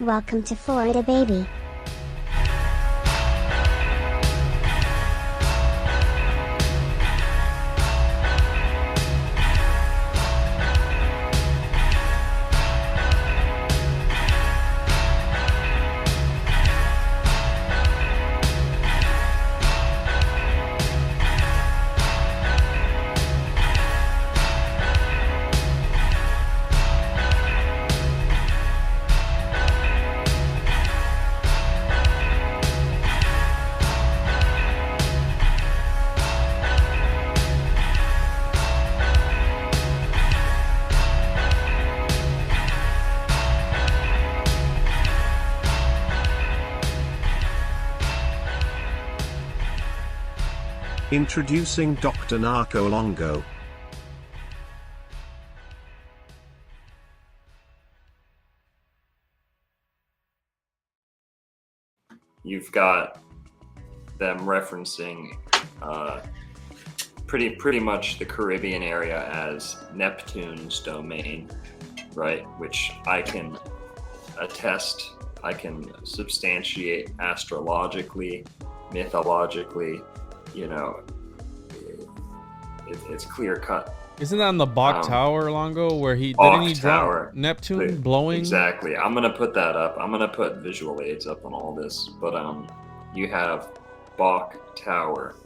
Welcome to Florida, baby. Introducing Dr. Narco Longo. You've got them referencing pretty much the Caribbean area as Neptune's domain, right? Which I can attest, I can substantiate astrologically, mythologically. You know, it's clear cut. Isn't that on the Bok Tower, Longo, where Bok didn't he Tower, drop Neptune blowing? Exactly. I'm gonna put that up. I'm gonna put visual aids up on all this. But you have Bok Tower,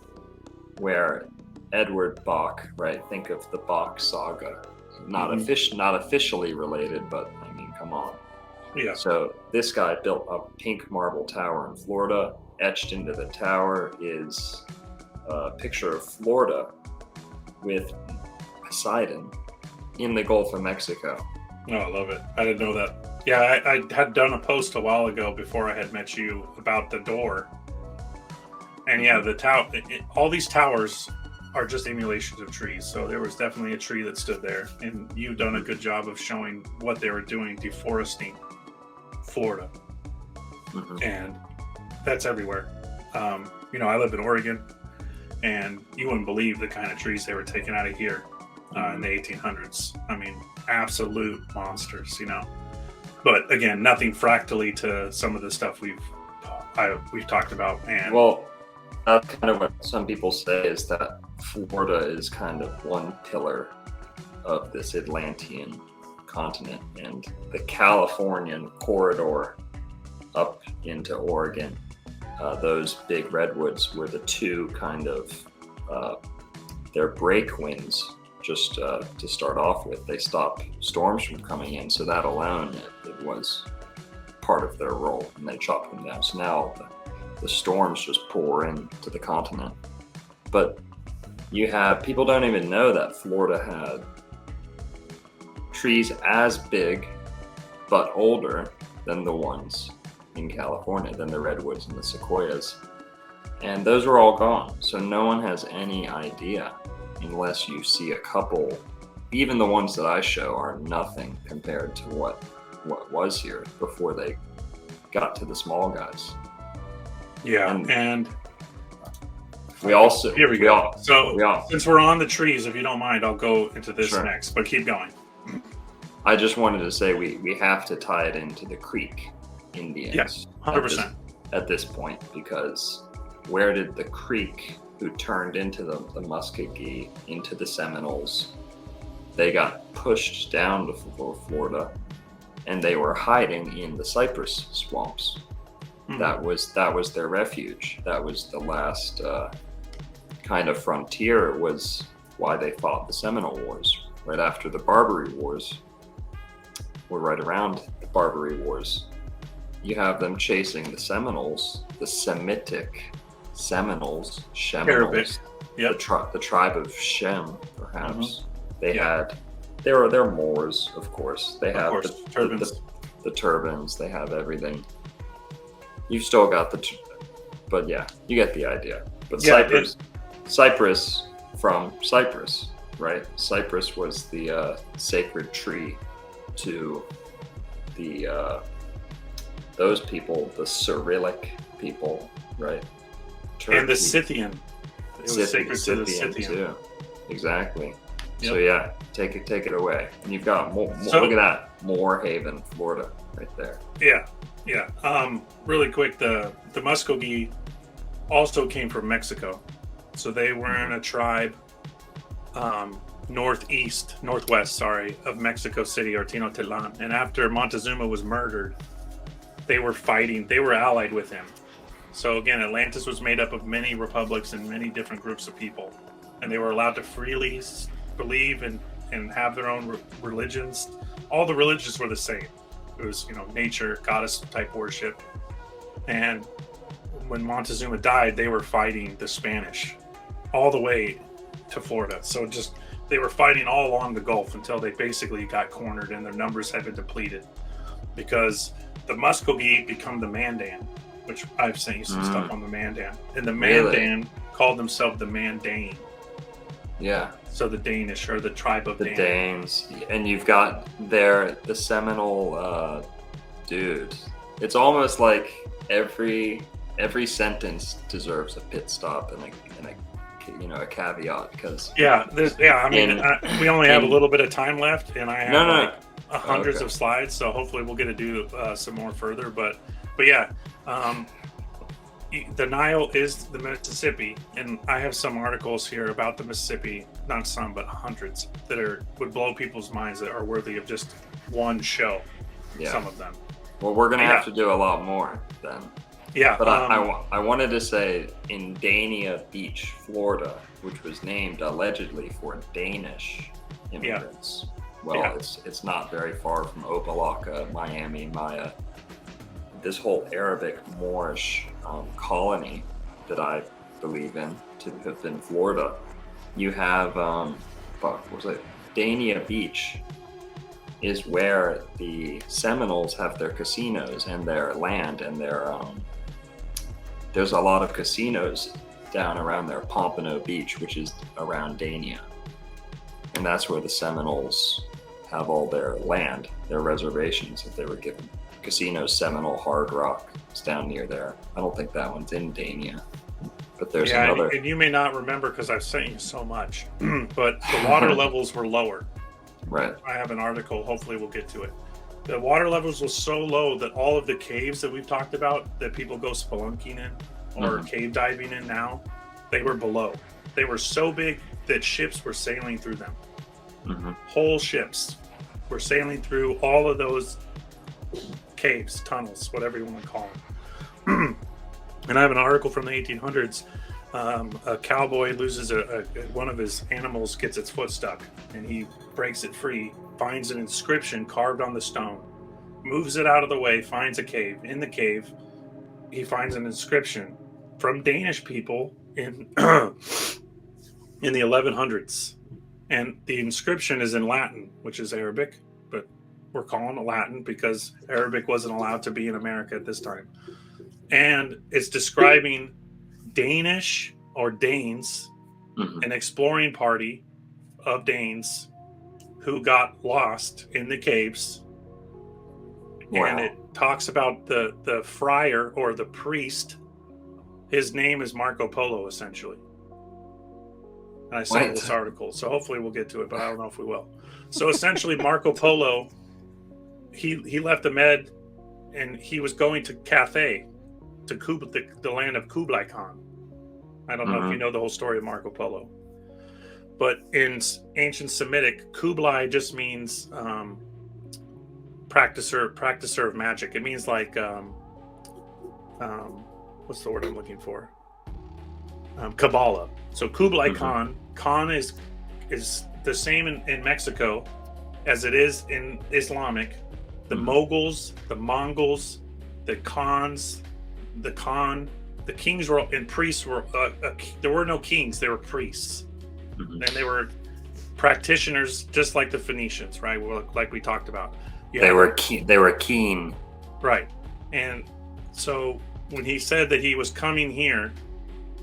where Edward Bok, right? Think of the Bok saga. Not officially related, but I mean, come on. Yeah. So this guy built a pink marble tower in Florida. Etched into the tower is a picture of Florida with Poseidon in the Gulf of Mexico. Oh, I love it. I didn't know that. Yeah, I had done a post a while ago before I had met you about the door. And yeah, the tower, all these towers are just emulations of trees. So there was definitely a tree that stood there. And you've done a good job of showing what they were doing, deforesting Florida. Mm-hmm. And that's everywhere. I live in Oregon, and you wouldn't believe the kind of trees they were taking out of here in the 1800s. I mean, absolute monsters, But again, nothing fractally to some of the stuff we've talked about. And well, that's kind of what some people say is that Florida is kind of one pillar of this Atlantean continent, and the Californian corridor up into Oregon. Those big redwoods were the two kind of their break winds, just to start off with. They stop storms from coming in, so that alone it was part of their role, and they chopped them down. So now the storms just pour into the continent. But you have people don't even know that Florida had trees as big but older than the ones in California, than the redwoods and the sequoias, and those were all gone. So no one has any idea unless you see a couple. Even the ones that I show are nothing compared to what was here before they got to the small guys. Yeah, and we also here we go. So since we're on the trees, if you don't mind, I'll go into this next, but keep going. I just wanted to say we have to tie it into the Creek Indians. Yes, 100%. At this point, because where did the Creek, who turned into the muskogee, into the Seminoles, they got pushed down to Florida, and they were hiding in the cypress swamps. Mm-hmm. That was their refuge. That was the last kind of frontier. It was why they fought the Seminole Wars right after the Barbary Wars. Or right around the Barbary Wars. You have them chasing the Seminoles, the Semitic Seminoles, Sheminoles, yep. the tribe of Shem, perhaps. Mm-hmm. They're Moors, of course. They have turbans. The turbans. They have everything. You've still got but yeah, you get the idea. But Cypress from Cyprus, right? Cypress was the sacred tree to the those people, the Cyrillic people, right? Turkey. And the Scythian. It was sacred to the Scythian too. Exactly. Yep. So yeah, take it away. And you've got more look at that, Moore Haven, Florida, right there. Yeah. Yeah. Really quick, the muskogee also came from Mexico, so they were in a tribe northwest, of Mexico City or Tenochtitlan. And after Montezuma was murdered, they were fighting. They were allied with him. So again, Atlantis was made up of many republics and many different groups of people, and they were allowed to freely believe and have their own religions. All the religions were the same. It was, nature, goddess type worship. And when Montezuma died, they were fighting the Spanish all the way to Florida. So they were fighting all along the Gulf until they basically got cornered and their numbers had been depleted, because the muskogee become the Mandan, which I've seen some stuff on the Mandan. And the Mandan called themselves the Mandane. Yeah. So the Danish, or the tribe of the Danes. And you've got the Seminole dude. It's almost like every sentence deserves a pit stop and a caveat, because we only have a little bit of time left, and I have hundreds of slides, so hopefully we'll get to do some more further. But yeah, the Nile is the Mississippi, and I have some articles here about the Mississippi, not some, but hundreds, that would blow people's minds, that are worthy of just one show. Yeah. Some of them. Well, we're gonna have to do a lot more then. Yeah. But I wanted to say, in Dania Beach, Florida, which was named allegedly for Danish immigrants. Yeah. Well, it's not very far from Opa-locka, Miami, Maya. This whole Arabic Moorish colony that I believe in to have been Florida. You have Dania Beach is where the Seminoles have their casinos and their land, and there's a lot of casinos down around there. Pompano Beach, which is around Dania, and that's where the Seminoles have all their land, their reservations that they were given. Casinos, Seminole, Hard Rock, is down near there. I don't think that one's in Dania, but there's another. And you may not remember because I've sent you so much, but the water levels were lower. Right. I have an article. Hopefully, we'll get to it. The water levels were so low that all of the caves that we've talked about, that people go spelunking in or cave diving in now, they were below. They were so big that ships were sailing through them. Whole ships were sailing through all of those caves, tunnels, whatever you want to call them. And I have an article from the 1800s. A cowboy loses one of his animals, gets its foot stuck, and he breaks it free, finds an inscription carved on the stone, moves it out of the way, finds a cave. In the cave, he finds an inscription from Danish people in the 1100s. And the inscription is in Latin, which is Arabic, but we're calling it Latin because Arabic wasn't allowed to be in America at this time. And it's describing Danish or Danes, an exploring party of Danes who got lost in the caves. Wow. And it talks about the friar or the priest. His name is Marco Polo, essentially. And I saw this article, so hopefully we'll get to it, but I don't know if we will. So essentially, Marco Polo, he left the Med, and he was going to Cathay, to Cuba, the land of Kublai Khan. I don't know if you know the whole story of Marco Polo, but in ancient Semitic, Kublai just means practicer of magic. It means like what's the word I'm looking for? Kabbalah. So Kublai Khan is the same in Mexico as it is in Islamic. The Moguls, the Mongols, the Khans, the kings were, and priests were. There were no kings; they were priests, and they were practitioners, just like the Phoenicians, right? Like we talked about. They were keen, right? And so when he said that he was coming here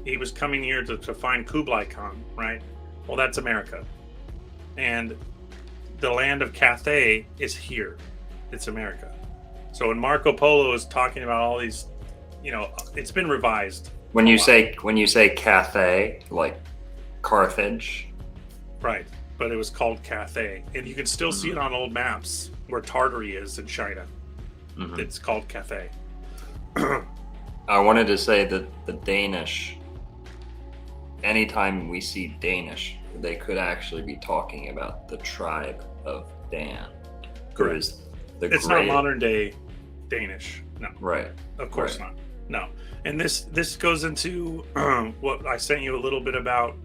to find Kublai Khan, right? Well, that's America, and the land of Cathay is here. It's America. So when Marco Polo is talking about all these, it's been revised. When you say Cathay, like Carthage, right? But it was called Cathay, and you can still see it on old maps where Tartary is in China. Mhm. It's called Cathay. I wanted to say that the Danish, anytime we see Danish, they could actually be talking about the tribe of Dan. Correct. The It's not modern day Danish. No. Right. Of course Right. not. No. And this goes into what I sent you a little bit about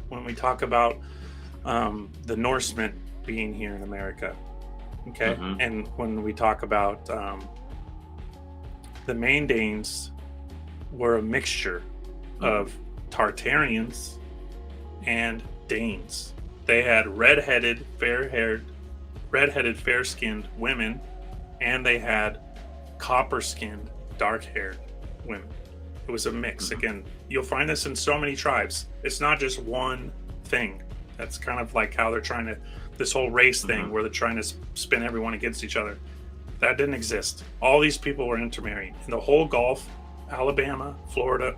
when we talk about the Norsemen being here in America. Okay. Mhm. And when we talk about the main Danes were a mixture of Tartarians and Danes. They had redheaded, fair-skinned women, and they had copper-skinned, dark-haired women. It was a mix. Again, you'll find this in so many tribes. It's not just one thing. That's kind of like how they're trying to, this whole race thing where they're trying to spin everyone against each other. That didn't exist. All these people were intermarried. In the whole Gulf, Alabama, Florida,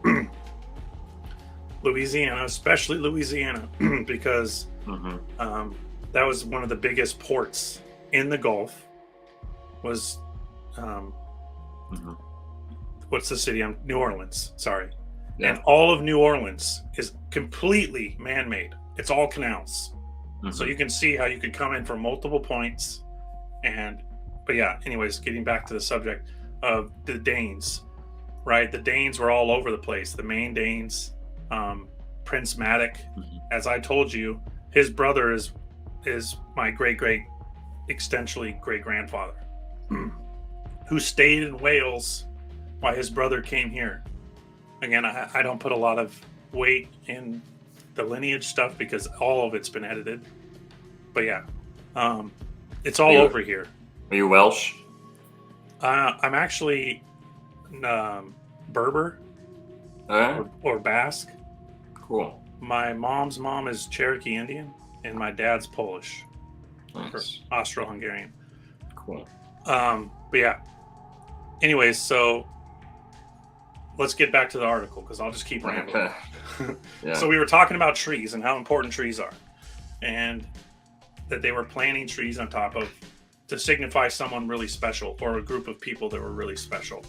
Louisiana, especially Louisiana, because that was one of the biggest ports in the Gulf. Was what's the city? New Orleans. Sorry, and all of New Orleans is completely man-made. It's all canals, so you can see how you could come in from multiple points. But yeah, anyways, getting back to the subject of the Danes, right? The Danes were all over the place. The main Danes, Prince Madoc, as I told you, his brother is my extensionally great grandfather, who stayed in Wales while his brother came here. Again, I don't put a lot of weight in the lineage stuff because all of it's been edited. But yeah, it's all over here. Are you Welsh? I'm actually Berber or Basque. Cool. My mom's mom is Cherokee Indian, and my dad's Polish, Nice. or Austro-Hungarian. Cool. But yeah. Anyways, so let's get back to the article because I'll just keep rambling. Yeah. So we were talking about trees and how important trees are, and that they were planting trees on top of to signify someone really special or a group of people that were really special.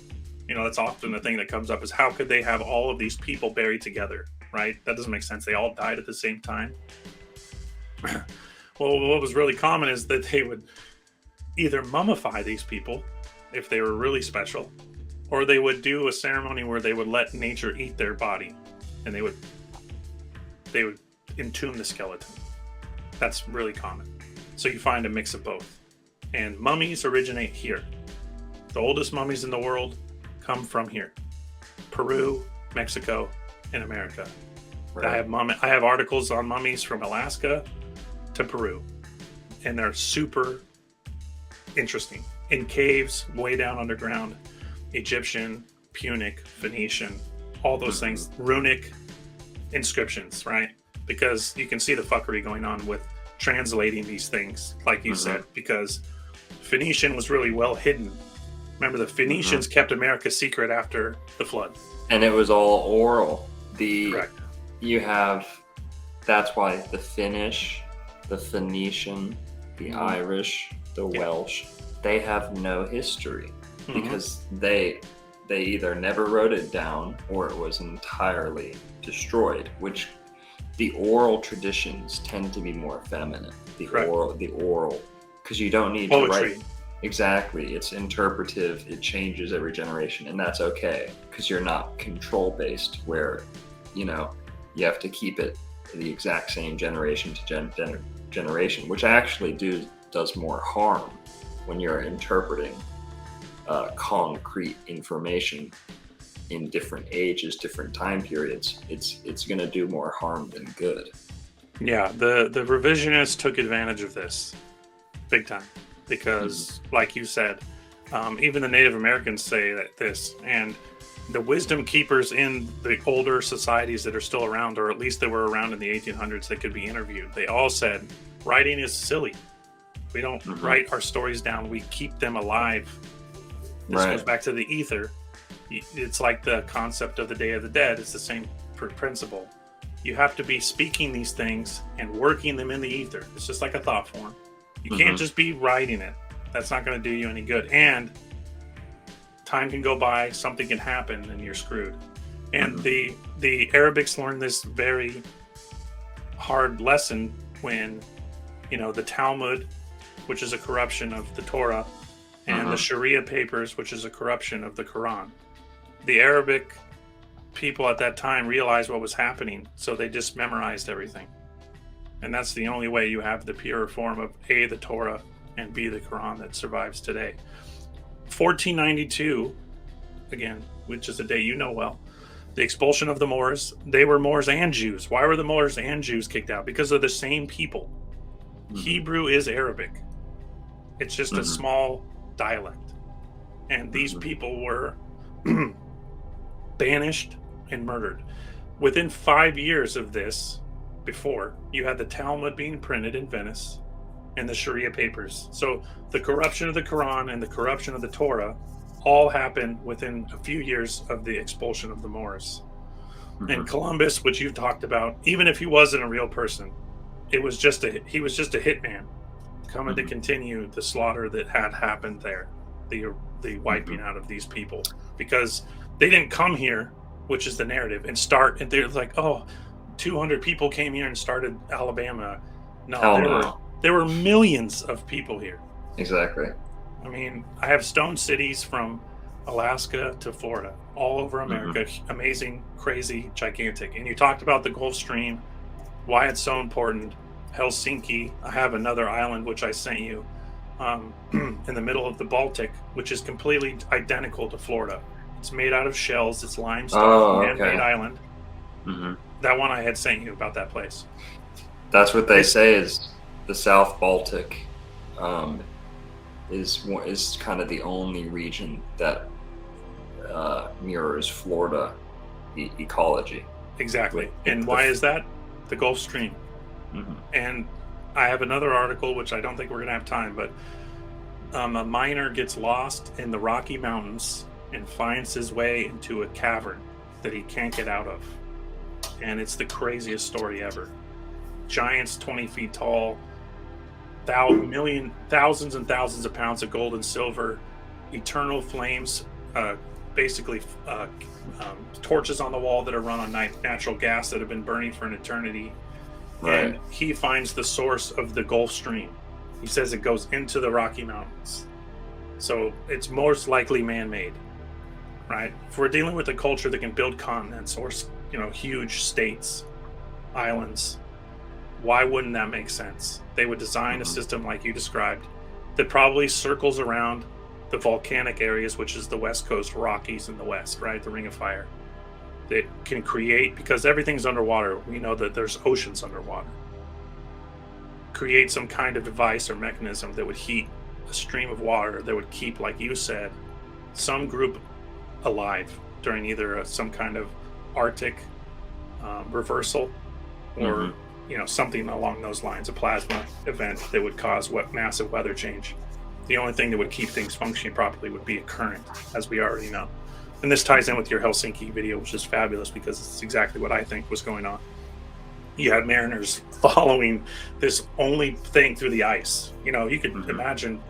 You know, that's often the thing that comes up is how could they have all of these people buried together, right? That doesn't make sense. They all died at the same time. Well, what was really common is that they would either mummify these people if they were really special, or they would do a ceremony where they would let nature eat their body, and they would entomb the skeleton. That's really common. So you find a mix of both. And mummies originate here. The oldest mummies in the world come from here. Peru, Mexico, and America. Right. I have articles on mummies from Alaska to Peru. And they're super interesting. In caves, way down underground, Egyptian, Punic, Phoenician, all those things, runic inscriptions, right? Because you can see the fuckery going on with translating these things, like you said, because Phoenician was really well hidden. Remember, the Phoenicians kept America secret after the flood. And it was all oral. Correct. You have, that's why the Finnish, the Phoenician, the Irish, the Welsh, they have no history because they either never wrote it down or it was entirely destroyed, which the oral traditions tend to be more feminine. The oral, because you don't need poetry. To write. Exactly. It's interpretive. It changes every generation, and that's okay because you're not control based where, you know, you have to keep it the exact same generation to generation, which actually does more harm when you're interpreting concrete information in different ages, different time periods. It's going to do more harm than good. Yeah, the revisionists took advantage of this big time because, like you said, even the Native Americans say this, and the wisdom keepers in the older societies that are still around, or at least that were around in the 1800s that could be interviewed, they all said, writing is silly. We don't write our stories down. We keep them alive. This goes back to the ether. It's like the concept of the Day of the Dead. It's the same principle. You have to be speaking these things and working them in the ether. It's just like a thought form. You can't just be writing it. That's not going to do you any good. And time can go by, something can happen, and you're screwed. And the Arabics learned this very hard lesson when, the Talmud, which is a corruption of the Torah, and the Sharia papers, which is a corruption of the Quran. The Arabic people at that time realized what was happening, so they just memorized everything. And that's the only way you have the pure form of A, the Torah, and B, the Quran that survives today. 1492, again, which is a day you know well, the expulsion of the Moors. They were Moors and Jews. Why were the Moors and Jews kicked out? Because they're the same people. Hebrew is Arabic. It's just a small dialect. And these people were banished and murdered. Within 5 years of this, before, you had the Talmud being printed in Venice and the Sharia papers. So the corruption of the Quran and the corruption of the Torah all happened within a few years of the expulsion of the Moors. And Columbus, which you've talked about, even if he wasn't a real person, he was just a hitman coming to continue the slaughter that had happened there, the wiping out of these people, because they didn't come here, which is the narrative, and they're like, 200 people came here and started Alabama. No, there were millions of people here. Exactly. I mean, I have stone cities from Alaska to Florida, all over America. Amazing, crazy, gigantic. And you talked about the Gulf Stream, why it's so important. Helsinki, I have another island which I sent you in the middle of the Baltic, which is completely identical to Florida. It's made out of shells. It's limestone, man-made island. That one I had sent you about that place. That's what they say is the South Baltic is kind of the only region that mirrors Florida ecology. Exactly. And why is that? The Gulf Stream. And I have another article, which I don't think we're going to have time, but a miner gets lost in the Rocky Mountains and finds his way into a cavern that he can't get out of. And it's the craziest story ever. Giants 20 feet tall, thousands and thousands of pounds of gold and silver, eternal flames, basically torches on the wall that are run on natural gas that have been burning for an eternity. Right. And he finds the source of the Gulf Stream. He says it goes into the Rocky Mountains. So it's most likely man-made, right? If we're dealing with a culture that can build continents or, huge states, islands, why wouldn't that make sense? They would design a system like you described that probably circles around the volcanic areas, which is the West Coast Rockies in the West, right? The Ring of Fire. That can create, because everything's underwater, we know that there's oceans underwater. Create some kind of device or mechanism that would heat a stream of water that would keep, like you said, some group alive during either some kind of Arctic reversal or something along those lines, a plasma event that would cause massive weather change. The only thing that would keep things functioning properly would be a current, as we already know. And this ties in with your Helsinki video, which is fabulous because it's exactly what I think was going on. You had mariners following this only thing through the ice. You could imagine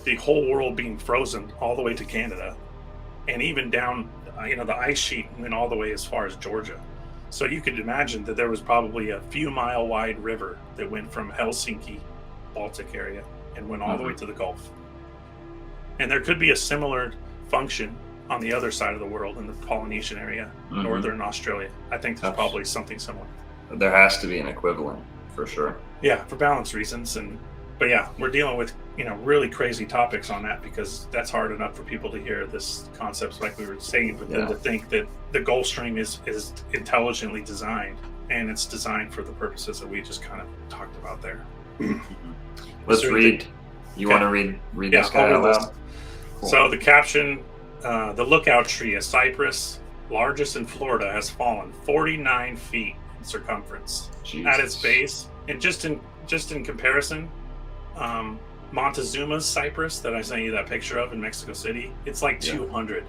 the whole world being frozen all the way to Canada, and even down, the ice sheet went all the way as far as Georgia. So you could imagine that there was probably a few mile wide river that went from Helsinki, Baltic area, and went all the way to the Gulf. And there could be a similar function on the other side of the world in the Polynesian area, northern Australia. I think there's probably something similar. There has to be an equivalent, for sure. Yeah, for balance reasons. But yeah, we're dealing with, really crazy topics on that because that's hard enough for people to hear this concepts like we were saying, but then to think that the Gulf Stream is intelligently designed, and it's designed for the purposes that we just kind of talked about there. Let's read. You want to read this guy out loud? Cool. So the caption, the lookout tree, a cypress, largest in Florida, has fallen 49 feet in circumference. Jesus. At its base. And just in comparison, Montezuma's cypress that I sent you that picture of in Mexico City, it's like 200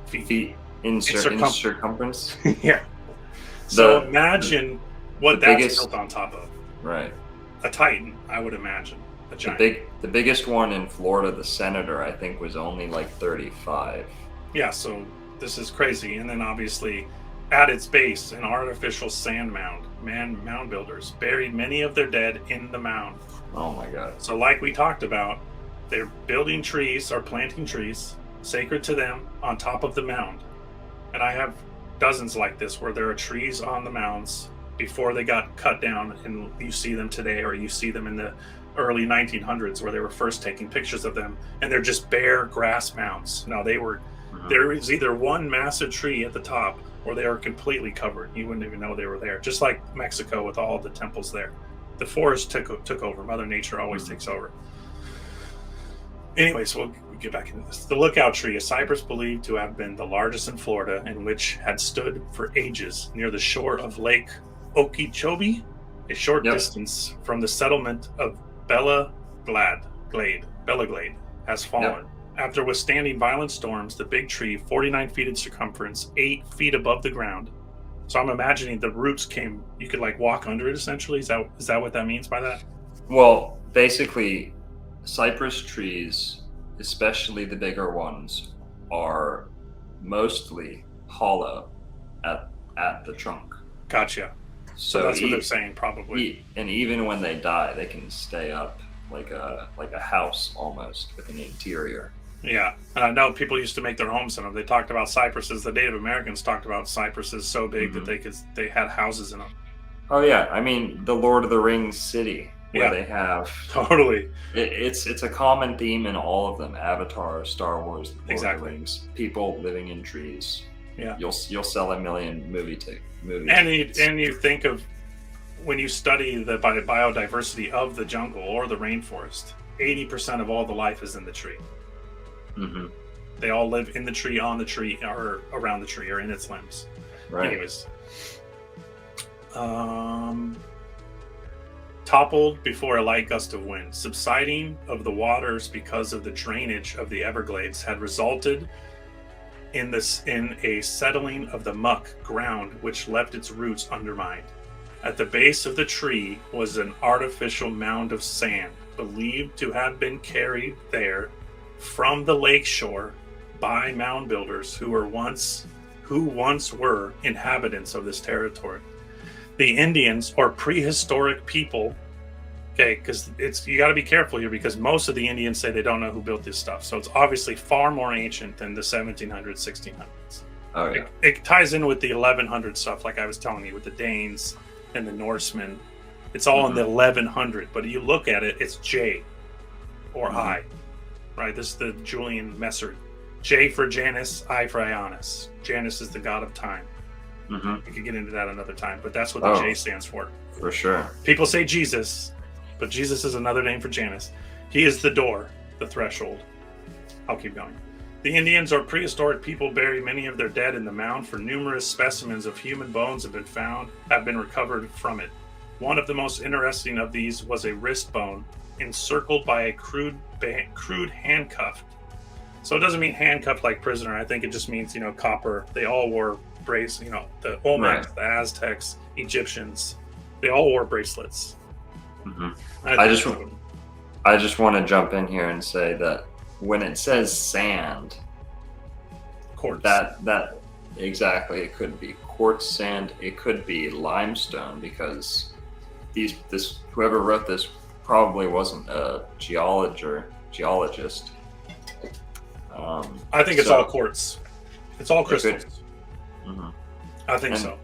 feet in circumference. Yeah. So imagine what that's built on top of. Right. A Titan, I would imagine. a giant. The biggest one in Florida, the Senator, I think was only like 35. Yeah, so this is crazy. And then obviously at its base, an artificial sand mound. Mound builders buried many of their dead in the mound. Oh my God. So like we talked about, they're building trees or planting trees sacred to them on top of the mound. And I have dozens like this where there are trees on the mounds before they got cut down, and you see them today, or you see them in the early 1900s where they were first taking pictures of them, and they're just bare grass mounds. Now there is either one massive tree at the top, or they are completely covered. You wouldn't even know they were there. Just like Mexico with all the temples there. The forest took over. Mother Nature always takes over. Anyways, we'll get back into this. The lookout tree, a cypress believed to have been the largest in Florida, and which had stood for ages near the shore of Lake Okeechobee, a short distance from the settlement of Bella Glade, has fallen. After withstanding violent storms, the big tree, 49 feet in circumference, 8 feet above the ground. So I'm imagining the roots came, you could like walk under it essentially. Is that what that means by that? Well, basically, cypress trees, especially the bigger ones, are mostly hollow at the trunk. Gotcha. So that's what they're saying, probably. And even when they die, they can stay up like a house almost with an interior. Yeah, and I know people used to make their homes in them. They talked about cypresses. The Native Americans talked about cypresses so big that they had houses in them. Oh yeah, I mean the Lord of the Rings city where they have totally. It's a common theme in all of them. Avatar, Star Wars, Lord of the Rings. People living in trees. Yeah, you'll sell 1 million movies. And you think of when you study the biodiversity of the jungle or the rainforest, 80% of all the life is in the tree. Mm-hmm. They all live in the tree, on the tree, or around the tree, or in its limbs. Right. Anyways, toppled before a light gust of wind. Subsiding of the waters because of the drainage of the Everglades had resulted in a settling of the muck ground, which left its roots undermined. At the base of the tree was an artificial mound of sand, believed to have been carried there from the lake shore by mound builders who once were inhabitants of this territory. The Indians, or prehistoric people, okay, because you got to be careful here, because most of the Indians say they don't know who built this stuff, so it's obviously far more ancient than the 1700s, 1600s. Oh yeah. It ties in with the 1100 stuff, like I was telling you, with the Danes and the Norsemen. It's all in the 1100, but you look at it, it's J or I, right? This is the Julian Messer. J for Janus, I for Ionis. Janus is the god of time. We could get into that another time, but that's what the J stands for. For sure. People say Jesus, but Jesus is another name for Janus. He is the door, the threshold. I'll keep going. The Indians, or prehistoric people, bury many of their dead in the mound, for numerous specimens of human bones have been recovered from it. One of the most interesting of these was a wrist bone encircled by a crude handcuff. So it doesn't mean handcuffed like prisoner. I think it just means, copper. They all wore brace. The Olmecs, the Aztecs, Egyptians, they all wore bracelets. I just want to jump in here and say that when it says sand, quartz. That exactly, it could be quartz sand, it could be limestone, because whoever wrote this probably wasn't a geologist. I think it's all quartz. It's all crystals. I think so.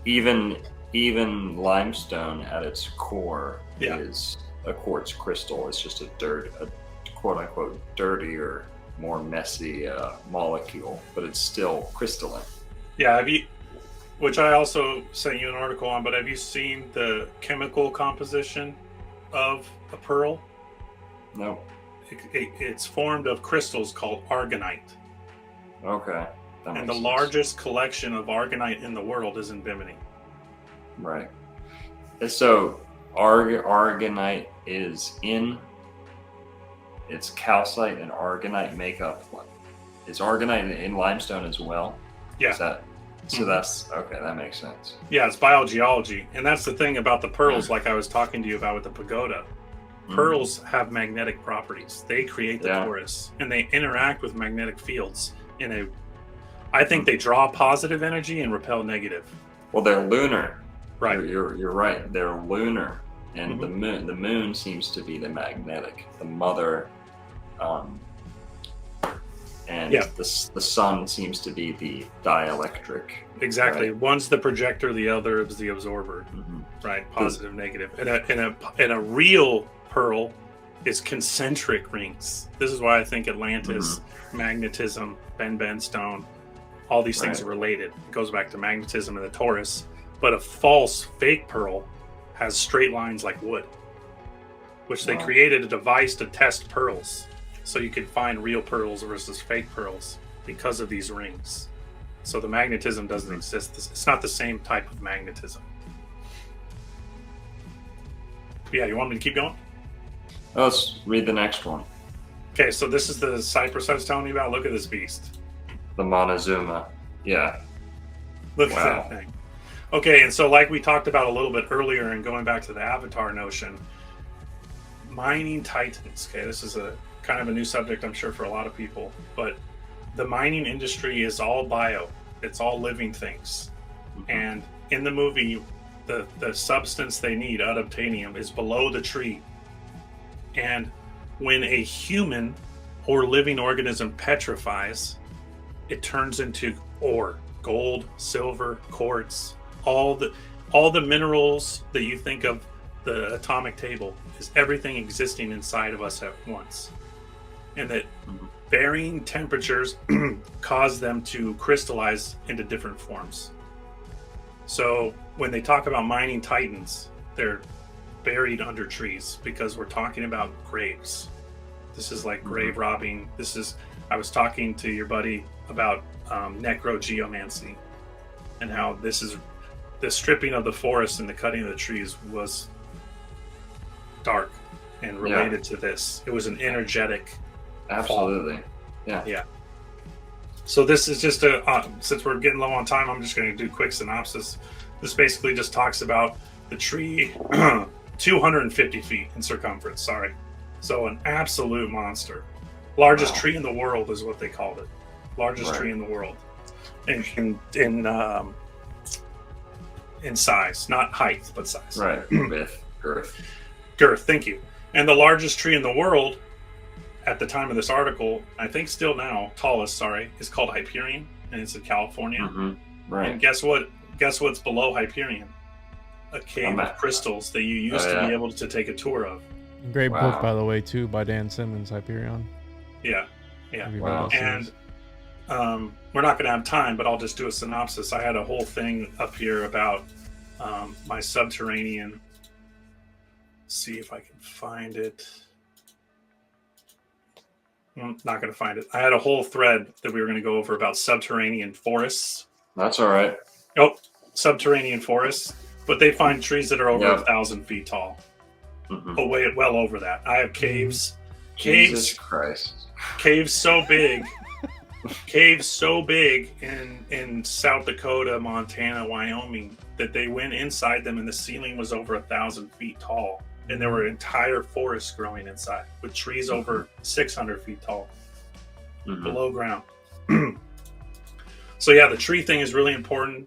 Even limestone at its core is a quartz crystal. It's just a quote-unquote dirtier, more messy molecule, but it's still crystalline. Yeah, which I also sent you an article on, but have you seen the chemical composition of a pearl? No. It's formed of crystals called aragonite. Okay. And the largest collection of aragonite in the world is in Bimini. Right. So aragonite is it's calcite and aragonite make up. Is aragonite in limestone as well? Yeah. That's okay. That makes sense. Yeah, it's biogeology, and that's the thing about the pearls. Like I was talking to you about with the pagoda, pearls have magnetic properties. They create the Yeah. torus, and they interact with magnetic fields in a. I think they draw positive energy and repel negative. Well, they're lunar. Right. You're right. They're lunar, and Mhm. the moon seems to be the magnetic, the mother, and Yeah. the sun seems to be the dielectric. Exactly. Right. One's the projector, the other is the absorber. Mhm. Right. Positive, negative. And a real pearl is concentric rings. This is why I think Atlantis, magnetism, Ben stone, all these things Right. are related. It goes back to magnetism and the torus. But a false fake pearl has straight lines like wood, which they Wow. created a device to test pearls. So you could find real pearls versus fake pearls because of these rings. So the magnetism doesn't exist. It's not the same type of magnetism. Yeah, you want me to keep going? Let's read the next one. Okay, so this is the cypress I was telling you about. Look at this beast. The Montezuma. Yeah. Look Wow. at that thing. Okay, and so like we talked about a little bit earlier, and going back to the Avatar notion, mining titans. Okay, this is a kind of a new subject, I'm sure, for a lot of people, but the mining industry is all bio. It's all living things. And in the movie, the substance they need, unobtainium, is below the tree. And when a human or living organism petrifies, it turns into ore, gold, silver, quartz, all the minerals that you think of the atomic table is everything existing inside of us at once. And that varying temperatures cause them to crystallize into different forms. So when they talk about mining titans, they're buried under trees because we're talking about graves. This is like grave robbing. I was talking to your buddy about necrogeomancy and how this is the stripping of the forest and the cutting of the trees was dark and related to this. It was an energetic Absolutely. Yeah. Yeah. So this is just since we're getting low on time, I'm just going to do a quick synopsis. This basically just talks about the tree 250 feet in circumference. Sorry. So an absolute monster. Largest tree in the world is what they called it. Largest tree in the world. In size, not height, but size. Right. With girth. Girth, thank you. And the largest tree in the world at the time of this article, I think still now, tallest, is called Hyperion, and it's in California. Right. And guess what? Guess what's below Hyperion? A cave of crystals that you used to be able to take a tour of. Great book, by the way, too, by Dan Simmons, Hyperion. Yeah. Wow. And we're not going to have time, but I'll just do a synopsis. I had a whole thing up here about my subterranean. See if I can find it. I'm not going to find it. I had a whole thread that we were going to go over about subterranean forests. That's all right. Oh, subterranean forests. But they find trees that are over 1,000 feet tall. Well over that. I have caves. Jesus Christ. Caves so big. Caves so big in South Dakota, Montana, Wyoming, that they went inside them and the ceiling was over 1,000 feet tall. And there were entire forests growing inside with trees over 600 feet tall below ground. So yeah, the tree thing is really important.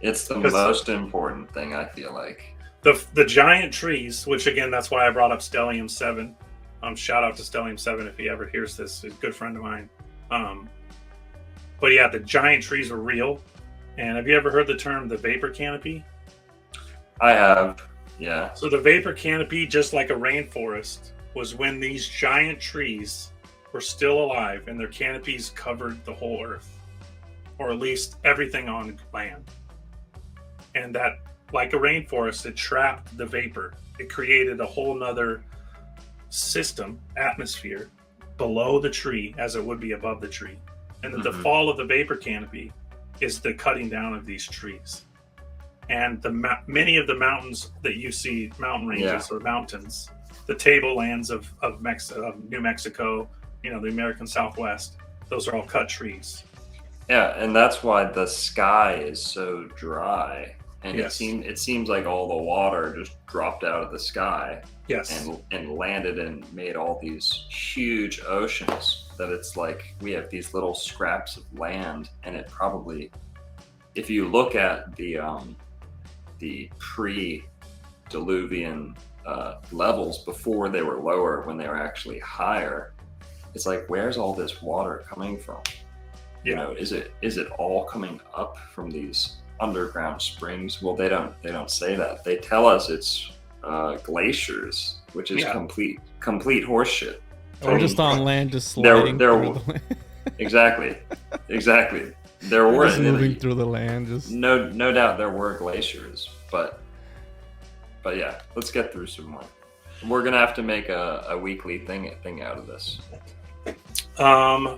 It's the most important thing, I feel like. The giant trees, which again, that's why I brought up Stellium 7. Shout out to Stellium 7 if he ever hears this. He's a good friend of mine. But yeah, the giant trees are real. And have you ever heard the term the vapor canopy? I have. Yeah. So the vapor canopy, just like a rainforest, was when these giant trees were still alive and their canopies covered the whole earth, or at least everything on land. And that, like a rainforest, it trapped the vapor. It created a whole nother system, atmosphere, below the tree as it would be above the tree. And that the fall of the vapor canopy is the cutting down of these trees. And many of the mountains that you see, mountain ranges or mountains, the tablelands of New Mexico, the American Southwest, those are all cut trees. Yeah, and that's why the sky is so dry and Yes. it seems like all the water just dropped out of the sky Yes. and landed and made all these huge oceans. That it's like we have these little scraps of land, and it probably, if you look at the pre-diluvian levels before they were lower, when they were actually higher, it's like, where's all this water coming from? You know, is it all coming up from these underground springs? Well, they don't say that. They tell us it's glaciers, which is complete horseshit. We're just on land, just sliding through the land. Exactly. There were just moving through the land. Just no doubt there were glaciers, but yeah, let's get through some more. We're gonna have to make a weekly thing out of this.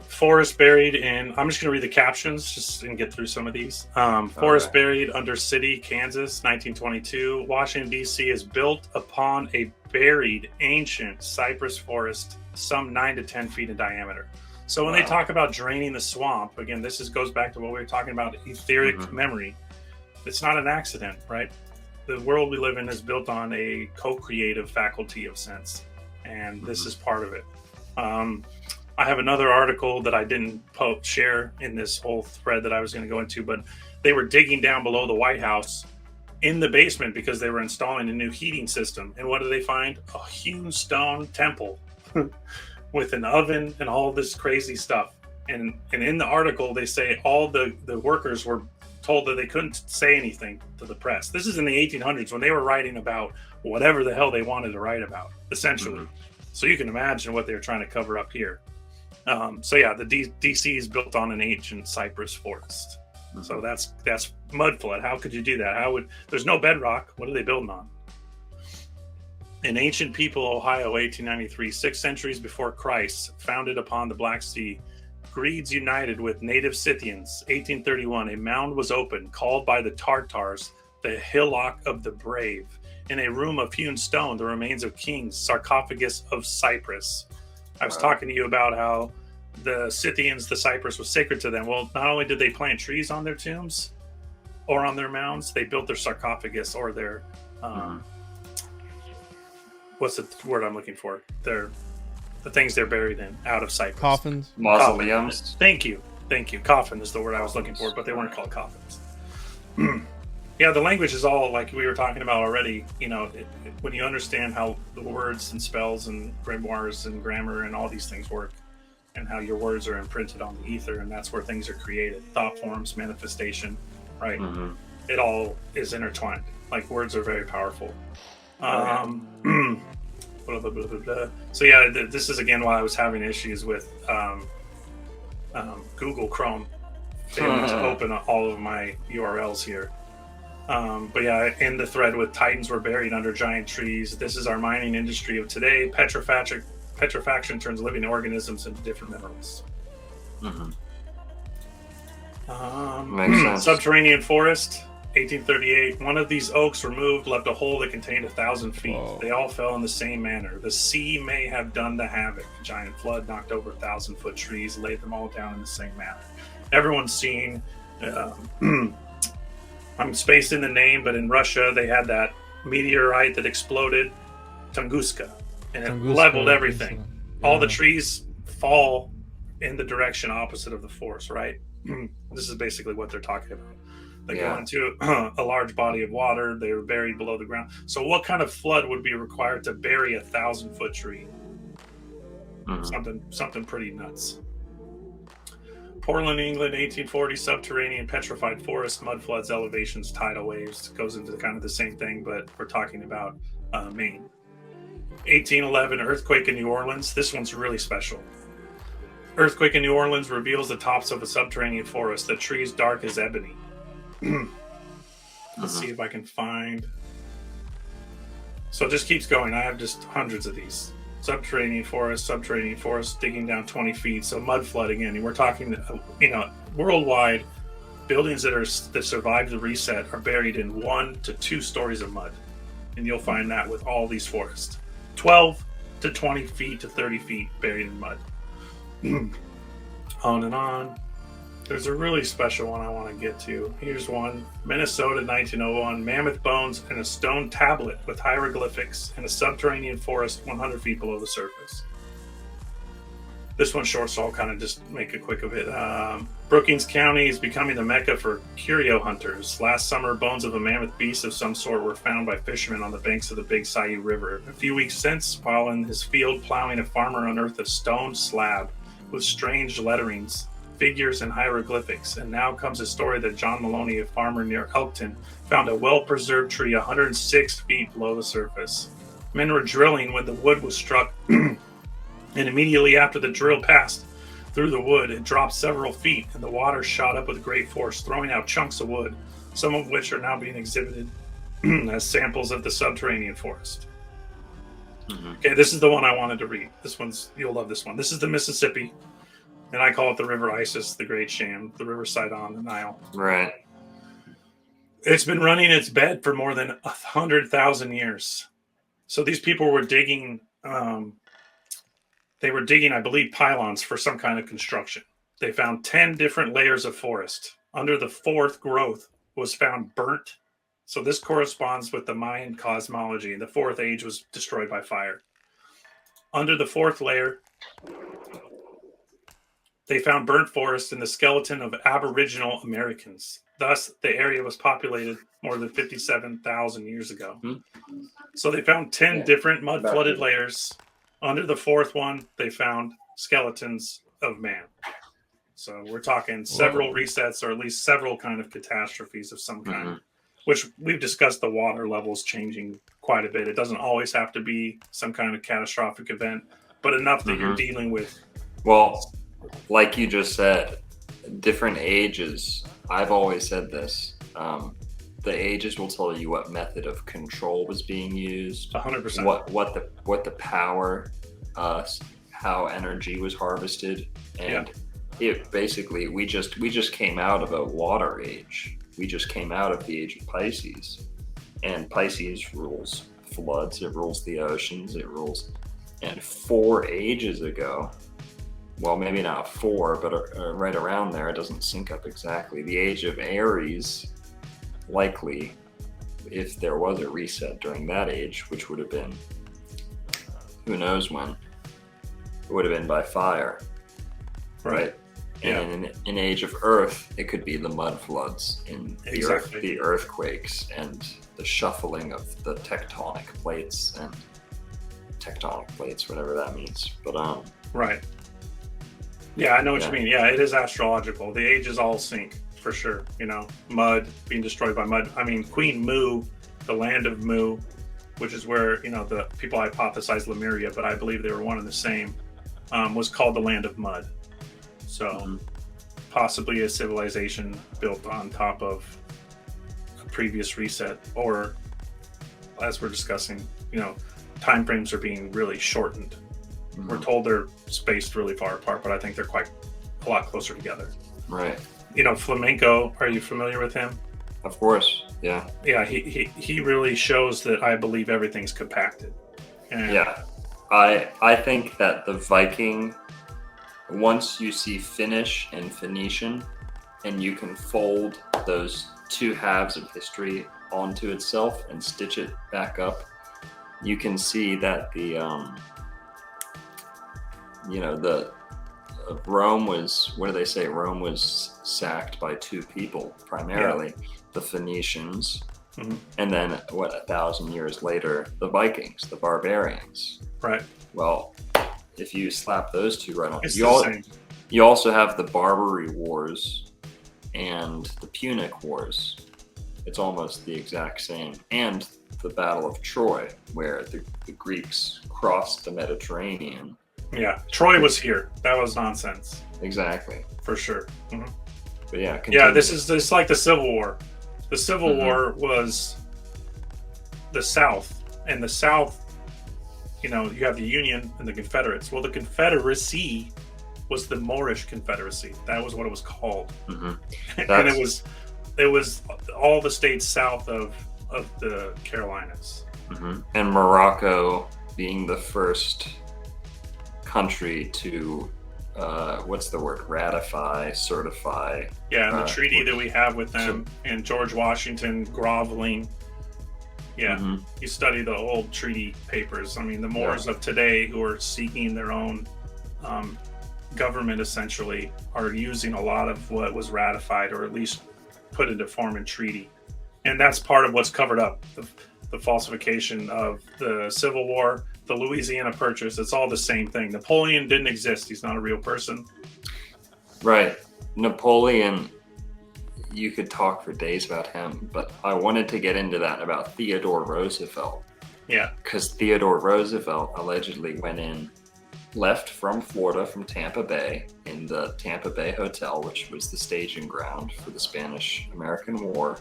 Forest buried in, I'm just going to read the captions just and get through some of these. Forest buried under city, Kansas, 1922. Washington, D.C. is built upon a buried ancient cypress forest, some 9 to 10 feet in diameter. So when they talk about draining the swamp, again, this goes back to what we were talking about, etheric memory. It's not an accident, right? The world we live in is built on a co-creative faculty of sense, and this is part of it. I have another article that I didn't share in this whole thread that I was going to go into, but they were digging down below the White House in the basement because they were installing a new heating system. And what did they find? A hewn stone temple with an oven and all this crazy stuff. And in the article, they say all the workers were told that they couldn't say anything to the press. This is in the 1800s when they were writing about whatever the hell they wanted to write about, essentially. So you can imagine what they were trying to cover up here. So yeah, the DC is built on an ancient cypress forest. So that's mud flood. How could you do that? There's no bedrock. What are they building on? An ancient people, Ohio, 1893, 6 centuries before Christ, founded upon the Black Sea. Greeds united with native Scythians. 1831, a mound was opened, called by the Tartars the Hillock of the Brave. In a room of hewn stone, the remains of kings, sarcophagus of cypress. I was talking to you about how the Scythians, the cypress was sacred to them. Well, not only did they plant trees on their tombs or on their mounds, they built their sarcophagus or their, what's the word I'm looking for? The things they're buried in out of cypress. Coffins? Mausoleums. Thank you. Coffin is the word I was looking for, but they weren't called coffins. Yeah, the language is all like we were talking about already. You know, when you understand how the words and spells and grimoires and grammar and all these things work, and how your words are imprinted on the ether, and that's where things are created. Thought forms, manifestation, right? It all is intertwined. Like, words are very powerful. So yeah, this is again why I was having issues with Google Chrome failing to open all of my URLs here. But yeah, in the thread with Titans were buried under giant trees. This is our mining industry of today. Petrifaction turns living organisms into different minerals. Makes sense. Subterranean forest, 1838. One of these oaks removed left a hole that contained 1,000 feet. Whoa. They all fell in the same manner. The sea may have done the havoc. A giant flood knocked over 1,000-foot trees, laid them all down in the same manner. Everyone's seen... I'm spaced in the name, but in Russia they had that meteorite that exploded, Tunguska, and it leveled everything. All the trees fall in the direction opposite of the force, right? This is basically what they're talking about. They go into a large body of water. They were buried below the ground. So what kind of flood would be required to bury 1,000-foot tree? Something pretty nuts. Portland, England, 1840, subterranean petrified forest, mud floods, elevations, tidal waves. Goes into kind of the same thing, but we're talking about Maine. 1811, earthquake in New Orleans. This one's really special. Earthquake in New Orleans reveals the tops of a subterranean forest. The trees dark as ebony. Let's see if I can find. So it just keeps going. I have just hundreds of these. Subterranean forest, digging down 20 feet. So mud flood again. We're talking, worldwide, buildings that survived the reset are buried in 1 to 2 stories of mud. And you'll find that with all these forests. 12 to 20 feet to 30 feet buried in mud. On and on. There's a really special one I want to get to. Here's one. Minnesota, 1901. Mammoth bones and a stone tablet with hieroglyphics in a subterranean forest 100 feet below the surface. This one's short, so I'll kind of just make a quick of it. Brookings County is becoming the mecca for curio hunters. Last summer, bones of a mammoth beast of some sort were found by fishermen on the banks of the Big Sayou River. A few weeks since, while in his field plowing, a farmer unearthed a stone slab with strange letterings, figures, and hieroglyphics. And now comes a story that John Maloney, a farmer near Elkton, found a well-preserved tree 106 feet below the surface. Men were drilling when the wood was struck, and immediately after the drill passed through the wood, it dropped several feet, and the water shot up with great force, throwing out chunks of wood, some of which are now being exhibited as samples of the subterranean forest. Okay, this is the one I wanted to read. You'll love this one. This is the Mississippi, and I call it the River Isis, the Great Sham, the River Sidon, the Nile. Right. It's been running its bed for more than 100,000 years. So these people were digging. They were digging, I believe, pylons for some kind of construction. They found 10 different layers of forest. Under the fourth growth was found burnt. So this corresponds with the Mayan cosmology. The fourth age was destroyed by fire. Under the fourth layer, they found burnt forest and the skeleton of Aboriginal Americans. Thus, the area was populated more than 57,000 years ago. So they found 10 different mud-flooded layers. Under the fourth one, they found skeletons of man. So we're talking several resets, or at least several kind of catastrophes of some kind, which we've discussed the water levels changing quite a bit. It doesn't always have to be some kind of catastrophic event, but enough that you're dealing with. Well, like you just said, different ages. I've always said this. The ages will tell you what method of control was being used, 100%. what the power, how energy was harvested, and it basically we just came out of a water age. We just came out of the age of Pisces, and Pisces rules floods. It rules the oceans. It rules, and 4 ages ago. Well, maybe not 4, but right around there. It doesn't sync up exactly. The age of Aries. Likely, if there was a reset during that age, which would have been, who knows when, it would have been by fire, right? And in age of Earth, it could be the mud floods in the earth, the earthquakes, and the shuffling of the tectonic plates, whatever that means. But right. Yeah, I know what you mean. Yeah, it is astrological. The ages all sync. For sure, mud being destroyed by mud. I mean, Queen Mu, the land of Mu, which is where the people hypothesize Lemuria, but I believe they were one and the same, was called the land of mud. So possibly a civilization built on top of a previous reset, or as we're discussing, time frames are being really shortened. We're told they're spaced really far apart, but I think they're quite a lot closer together. Right. Flamenco, are you familiar with him? Of course, yeah. Yeah, he really shows that I believe everything's compacted. And yeah, I think that the Viking, once you see Finnish and Phoenician, and you can fold those two halves of history onto itself and stitch it back up, you can see that the Rome was, what do they say? Rome was sacked by 2 people, primarily the Phoenicians, and then 1,000 years later, the Vikings, the barbarians. Right. Well, if you slap those two right on, you also have the Barbary Wars and the Punic Wars. It's almost the exact same. And the Battle of Troy, where the Greeks crossed the Mediterranean. Yeah, Troy was here. That was nonsense. Exactly. For sure. But yeah, continue. Yeah, this is like the Civil War. The Civil War was the South, and the South, you have the Union and the Confederates. Well, the Confederacy was the Moorish Confederacy. That was what it was called. And it was all the states south of the Carolinas. And Morocco being the first country to what's the word? Ratify, certify. Yeah, and the treaty that we have with them, and George Washington groveling. Yeah, you study the old treaty papers. I mean, the Moors of today, who are seeking their own government, essentially, are using a lot of what was ratified, or at least put into form in treaty. And that's part of what's covered up. The falsification of the Civil War, the Louisiana Purchase, it's all the same thing. Napoleon didn't exist. He's not a real person. Right. Napoleon, you could talk for days about him, but I wanted to get into that about Theodore Roosevelt. Yeah. Because Theodore Roosevelt allegedly left from Florida, from Tampa Bay, in the Tampa Bay Hotel, which was the staging ground for the Spanish-American War,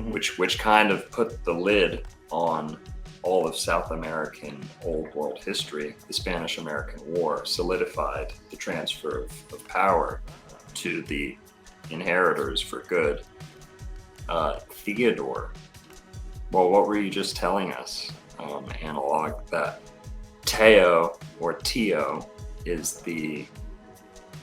which kind of put the lid on all of South American Old World history. The Spanish-American War solidified the transfer of power to the inheritors for good. Theodore, well, what were you just telling us? Analog that Teo or Tio is the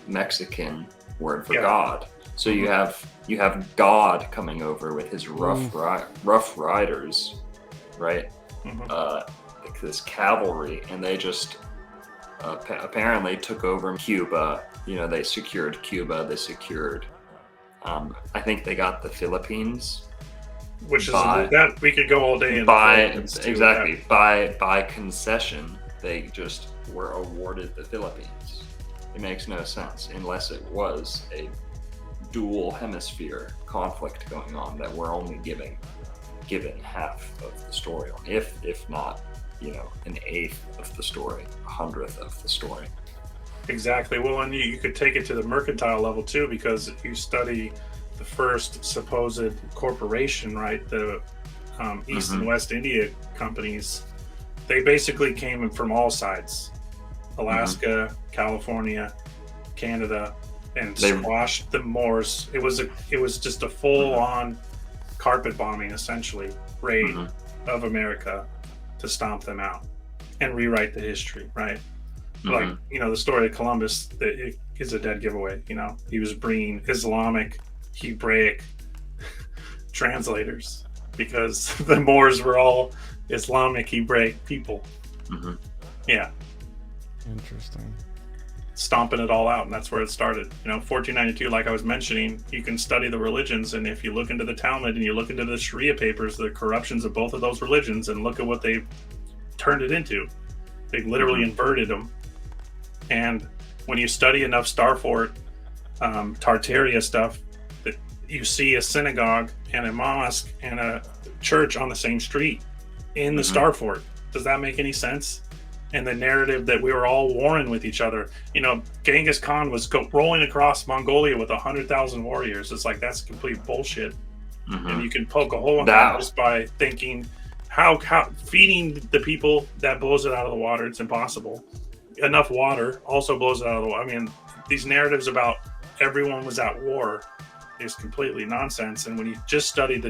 Mexican word for God. So you have God coming over with his rough riders, right? Like this cavalry, and they just apparently took over Cuba. They secured Cuba. They secured. I think they got the Philippines. Which is that we could go all day. By concession, they just were awarded the Philippines. It makes no sense unless it was a dual hemisphere conflict going on that we're only given half of the story on, if not, an eighth of the story, 100th of the story. Exactly. Well, and you could take it to the mercantile level too, because if you study the first supposed corporation, right, the East and West India companies, they basically came from all sides: Alaska, California, Canada, and squashed the Moors. It was just a full-on carpet bombing, essentially, raid of America to stomp them out and rewrite the history, right? Like, the story of Columbus, it is a dead giveaway. He was bringing Islamic, Hebraic translators because the Moors were all Islamic, Hebraic people. Yeah. Interesting. Stomping it all out, and that's where it started. 1492, like I was mentioning, you can study the religions, and if you look into the Talmud and you look into the Sharia papers, the corruptions of both of those religions, and look at what they turned it into. They literally inverted them. And when you study enough Starfort, Tartaria stuff, that you see a synagogue and a mosque and a church on the same street in the Starfort. Does that make any sense? And the narrative that we were all warring with each other. Genghis Khan was rolling across Mongolia with 100,000 warriors. It's like, that's complete bullshit. And you can poke a hole in that just by thinking how feeding the people that blows it out of the water. It's impossible. Enough water also blows it out of the water. I mean, these narratives about everyone was at war is completely nonsense. And when you just study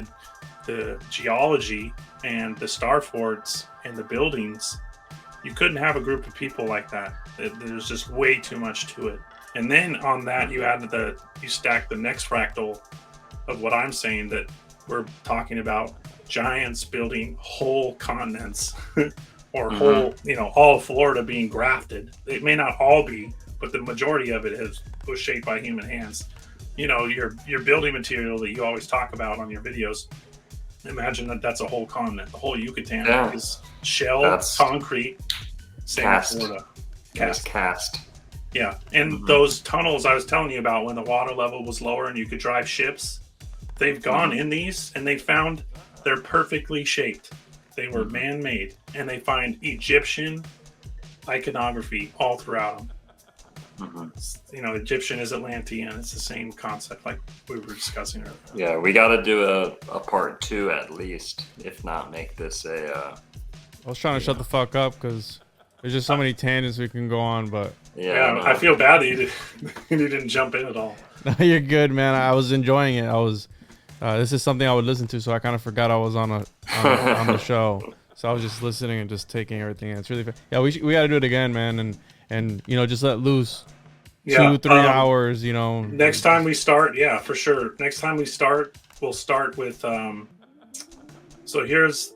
the geology and the star forts and the buildings, you couldn't have a group of people like that. There's just way too much to it. And then on that, you stack the next fractal of what I'm saying, that we're talking about giants building whole continents or whole, all of Florida being grafted. It may not all be, but the majority of it was shaped by human hands. Your building material that you always talk about on your videos, imagine that's a whole continent. The whole Yucatan is shell, concrete, cast. Florida. Cast. Yeah, and those tunnels I was telling you about, when the water level was lower and you could drive ships, they've gone in these and they found they're perfectly shaped. They were man-made, and they find Egyptian iconography all throughout them. Egyptian is Atlantean. It's the same concept like we were discussing earlier. Yeah, we got to do a part 2 at least, if not make this I was trying to shut the fuck up because there's just so many tangents we can go on, but yeah, I feel bad that you didn't jump in at all. No, you're good, man. I was enjoying it. This is something I would listen to, so I kind of forgot I was on the show. So I was just listening and just taking everything in. It's really fun. Yeah, we got to do it again, man, and just let loose. Yeah, 2-3 hours. Next time we start, yeah, for sure. Next time we start, we'll start with. So here's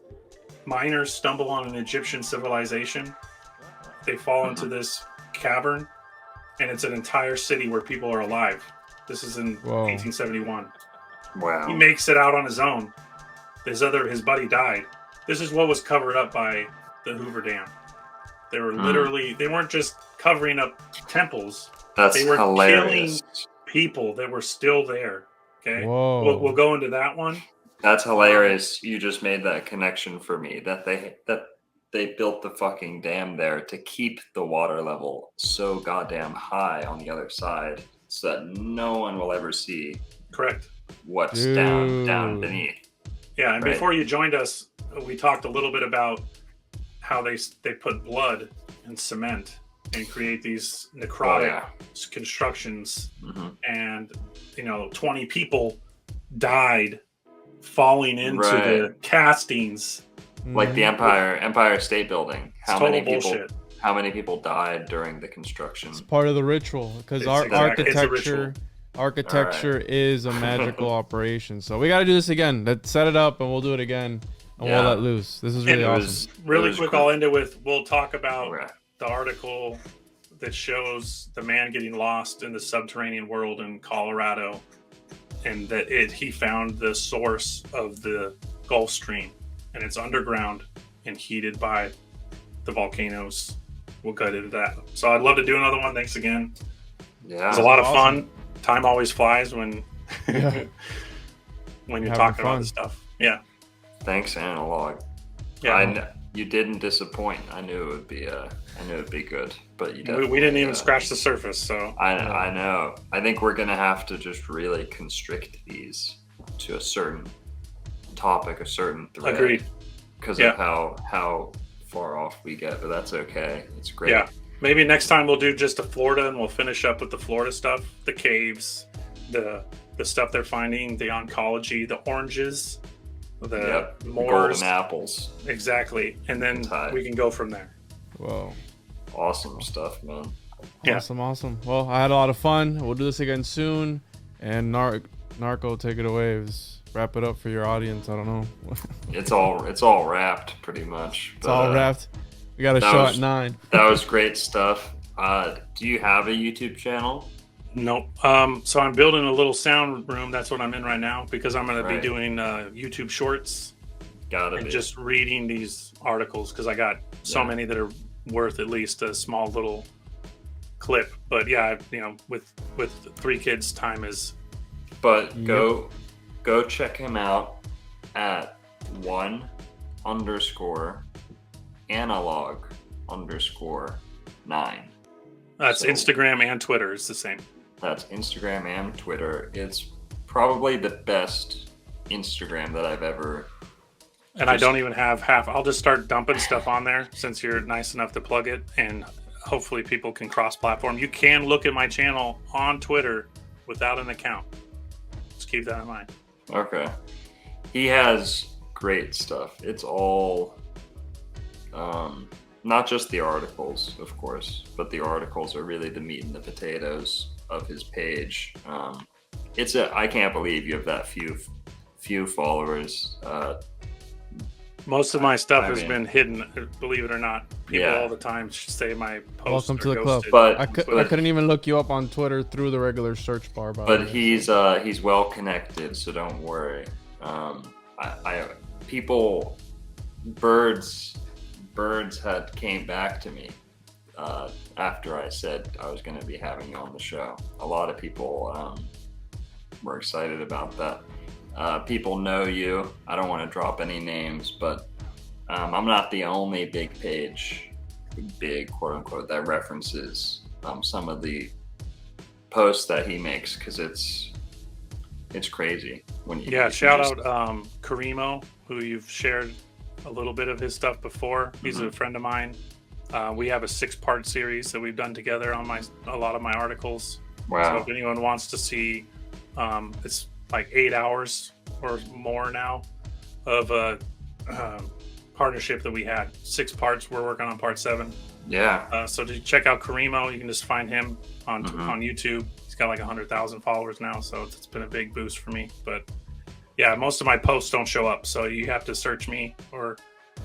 miners stumble on an Egyptian civilization. They fall into this cavern, and it's an entire city where people are alive. This is in 1871. Wow. He makes it out on his own. His buddy died. This is what was covered up by the Hoover Dam. They were literally, they weren't just covering up temples. That's they were hilarious. killing people that were still there. Okay, Whoa. we'll go into that one. That's hilarious. You just made that connection for me that they built the fucking dam there to keep the water level so goddamn high on the other side so that no one will ever see Correct. what's down beneath. Yeah, and before you joined us, we talked a little bit about how they put blood and cement and create these necrotic constructions, and 20 people died falling into the castings, like the Empire State Building. How many people died during the construction? It's part of the ritual because architecture is a magical operation. So we got to do this again. Let's set it up and we'll do it again and we'll let loose. This is really awesome. Really quick, I'll end it with, we'll talk about the article that shows the man getting lost in the subterranean world in Colorado, and that he found the source of the Gulf Stream, and it's underground and heated by the volcanoes. We'll get into that. So I'd love to do another one. Thanks again. Yeah, it was a lot of fun. Time always flies when when you're talking about this stuff. Yeah. Thanks, Analog. Yeah. You didn't disappoint. I knew it would be good, but you we didn't even scratch the surface. So I know. I think we're gonna have to just really constrict these to a certain topic, a certain thread. Agreed. Because of how far off we get, but that's okay. It's great. Yeah. Maybe next time we'll do just a Florida, and we'll finish up with the Florida stuff, the caves, the stuff they're finding, the oncology, the oranges, the moors, golden apples. Exactly. And then we can go from there. Whoa. Awesome stuff, man. Yeah. Awesome. Well, I had a lot of fun. We'll do this again soon. And Narco, take it away. Wrap it up for your audience. I don't know. It's all wrapped pretty much. It's all wrapped. We got a show at 9. That was great stuff. Do you have a YouTube channel? Nope. So I'm building a little sound room. That's what I'm in right now, because I'm going to be doing YouTube shorts. Just reading these articles, because I got so many that are worth at least a small little clip. But yeah, with 3 kids, time is. But go check him out at _analog_9. That's Instagram and Twitter. It's the same. That's Instagram and Twitter. It's probably the best Instagram that I've ever. And I don't even have half. I'll just start dumping stuff on there since you're nice enough to plug it, and hopefully people can cross-platform. You can look at my channel on Twitter without an account. Just keep that in mind. Okay. He has great stuff. It's all, not just the articles, of course, but the articles are really the meat and the potatoes of his page. I can't believe you have that few followers. Most of my stuff has been hidden, believe it or not. People all the time say my posts Welcome to the ghosted. club. But I couldn't even look you up on Twitter through the regular search bar. But he's well connected, so don't worry. Birds had came back to me after I said I was going to be having you on the show. A lot of people were excited about that. People know you. I don't want to drop any names, but I'm not the only big quote unquote, that references some of the posts that he makes, because it's crazy. Shout out Karimo, who you've shared a little bit of his stuff before. He's a friend of mine. We have a 6-part series that we've done together on a lot of my articles. Wow. So if anyone wants to see, it's like 8 hours or more now of a partnership that we had. 6 parts. We're working on part 7. Yeah. So to check out Karimo, you can just find him on Mhm. on YouTube. He's got like 100,000 followers now, so it's been a big boost for me. But yeah, most of my posts don't show up, so you have to search me or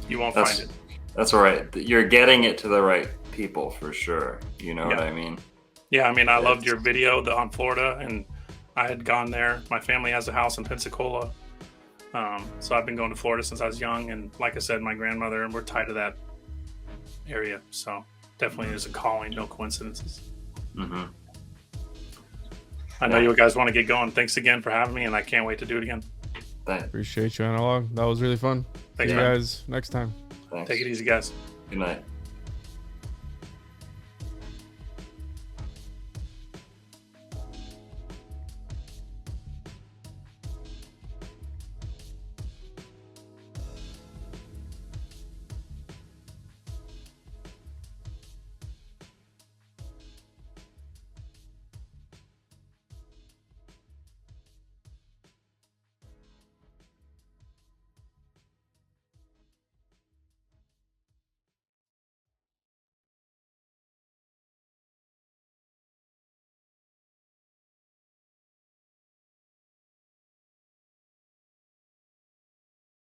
you won't That's find it. that's all right. You're getting it to the right people for sure. You know what Yeah. I mean? Yeah, I mean, I loved It's- your video on Florida, and I had gone there. My family has a house in Pensacola, so I've been going to Florida since I was young. And like I said, my grandmother, and we're tied to that area. So definitely is a calling, no coincidences. Mhm. I know Yeah. you guys want to get going. Thanks again for having me, and I can't wait to do it again. Appreciate you, Analog. That was really fun. Thanks, See you man. guys next time. Thanks. Take it easy, guys. Good night.